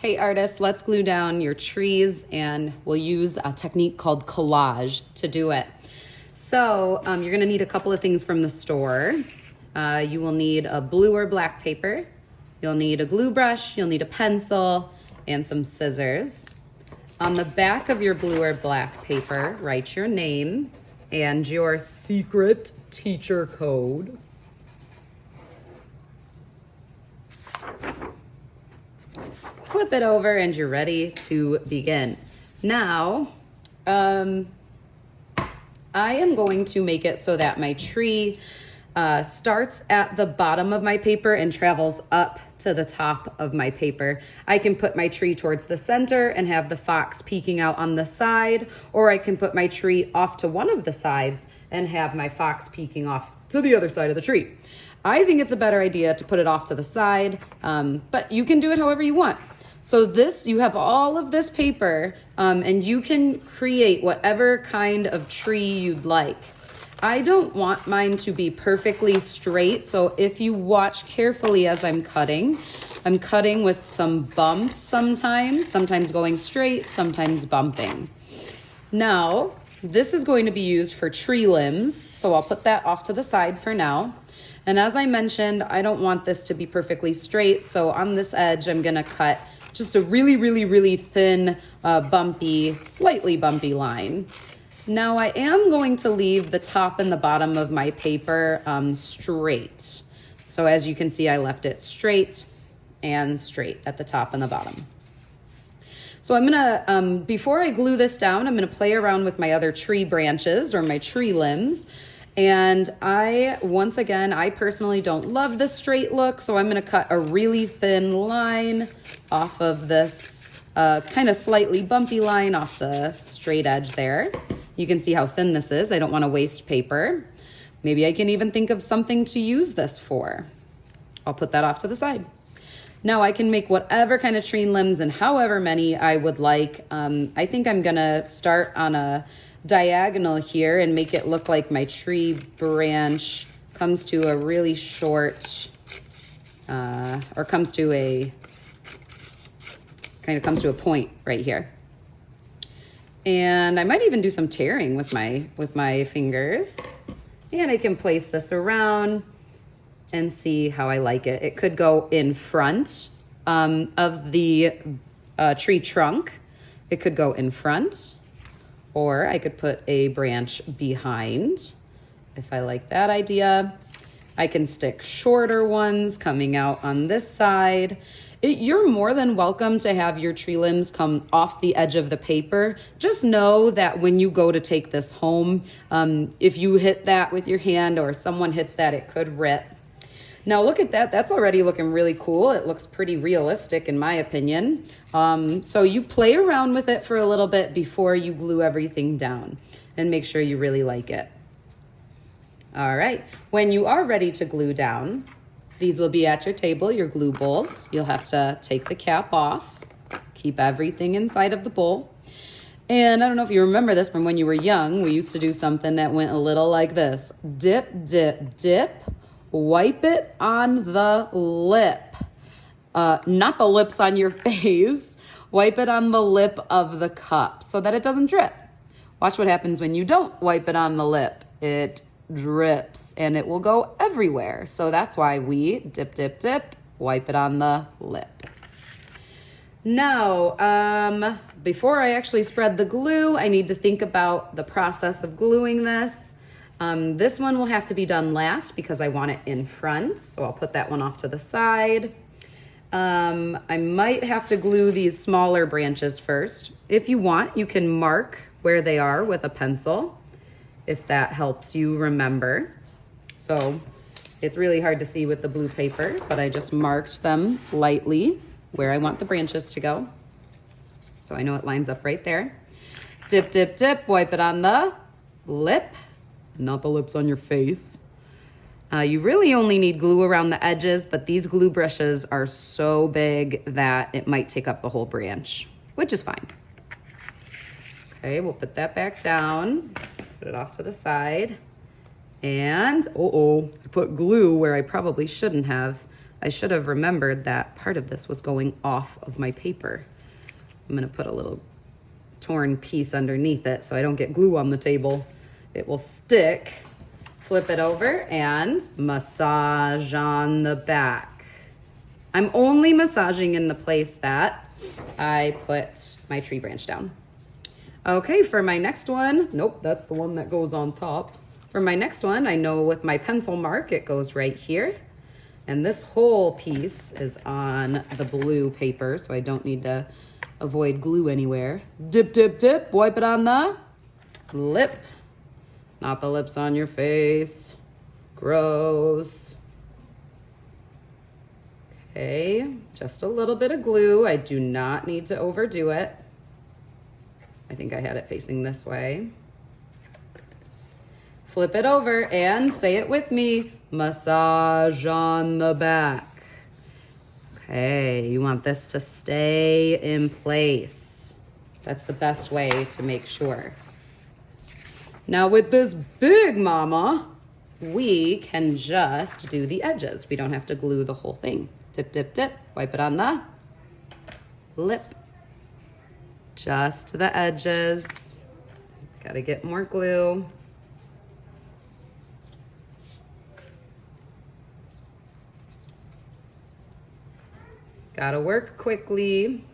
Hey artists, let's glue down your trees and we'll use a technique called collage to do it. So you're gonna need a couple of things from the store. You will need a blue or black paper. You'll need a glue brush, you'll need a pencil, and some scissors. On the back of your blue or black paper, write your name and your secret teacher code. Flip it over and you're ready to begin. Now, I am going to make it so that my tree starts at the bottom of my paper and travels up to the top of my paper. I can put my tree towards the center and have the fox peeking out on the side, or I can put my tree off to one of the sides and have my fox peeking off to the other side of the tree. I think it's a better idea to put it off to the side, but you can do it however you want. So this, you have all of this paper, and you can create whatever kind of tree you'd like. I don't want mine to be perfectly straight, so if you watch carefully as I'm cutting with some bumps sometimes going straight, sometimes bumping. Now, this is going to be used for tree limbs, so I'll put that off to the side for now. And as I mentioned, I don't want this to be perfectly straight, so on this edge, I'm gonna cut just a really thin, slightly bumpy line. Now I am going to leave the top and the bottom of my paper straight. So as you can see, I left it straight and straight at the top and the bottom. So I'm gonna, before I glue this down, I'm gonna play around with my other tree branches or my tree limbs. And once again, I personally don't love the straight look, so I'm gonna cut a really thin line off of this kind of slightly bumpy line off the straight edge there. You can see how thin this is. I don't wanna waste paper. Maybe I can even think of something to use this for. I'll put that off to the side. Now I can make whatever kind of tree limbs and however many I would like. I think I'm gonna start on a diagonal here and make it look like my tree branch comes to a really short, or comes to a point right here. And I might even do some tearing with my fingers. And I can place this around and see how I like it. It could go in front of the tree trunk. It could go in front, or I could put a branch behind if I like that idea. I can stick shorter ones coming out on this side. You're more than welcome to have your tree limbs come off the edge of the paper. Just know that when you go to take this home, if you hit that with your hand or someone hits that, it could rip. Now look at that, that's already looking really cool. It looks pretty realistic in my opinion. So you play around with it for a little bit before you glue everything down and make sure you really like it. All right, when you are ready to glue down, these will be at your table, your glue bowls. You'll have to take the cap off, keep everything inside of the bowl. And I don't know if you remember this from when you were young, we used to do something that went a little like this. Dip, dip, dip. Wipe it on the lip, not the lips on your face. Wipe it on the lip of the cup so that it doesn't drip. Watch what happens when you don't wipe it on the lip. It drips and it will go everywhere. So that's why we dip, dip, dip, wipe it on the lip. Now, before I actually spread the glue, I need to think about the process of gluing this. This one will have to be done last because I want it in front, so I'll put that one off to the side. I might have to glue these smaller branches first. If you want, you can mark where they are with a pencil, if that helps you remember. So it's really hard to see with the blue paper, but I just marked them lightly where I want the branches to go. So I know it lines up right there. Dip, dip, dip, wipe it on the lip. Not the lips on your face. You really only need glue around the edges, but these glue brushes are so big that it might take up the whole branch, which is fine. Okay, we'll put that back down, put it off to the side. And, I put glue where I probably shouldn't have. I should have remembered that part of this was going off of my paper. I'm gonna put a little torn piece underneath it so I don't get glue on the table. It will stick. Flip it over and massage on the back. I'm only massaging in the place that I put my tree branch down. Okay, for my next one, nope, that's the one that goes on top. For my next one, I know with my pencil mark, it goes right here. And this whole piece is on the blue paper, so I don't need to avoid glue anywhere. Dip, dip, dip, wipe it on the lip. Not the lips on your face. Gross. Okay, just a little bit of glue. I do not need to overdo it. I think I had it facing this way. Flip it over and say it with me. Massage on the back. Okay, you want this to stay in place. That's the best way to make sure. Now with this big mama, we can just do the edges. We don't have to glue the whole thing. Dip, dip, dip, wipe it on the lip. Just the edges. Gotta get more glue. Gotta work quickly.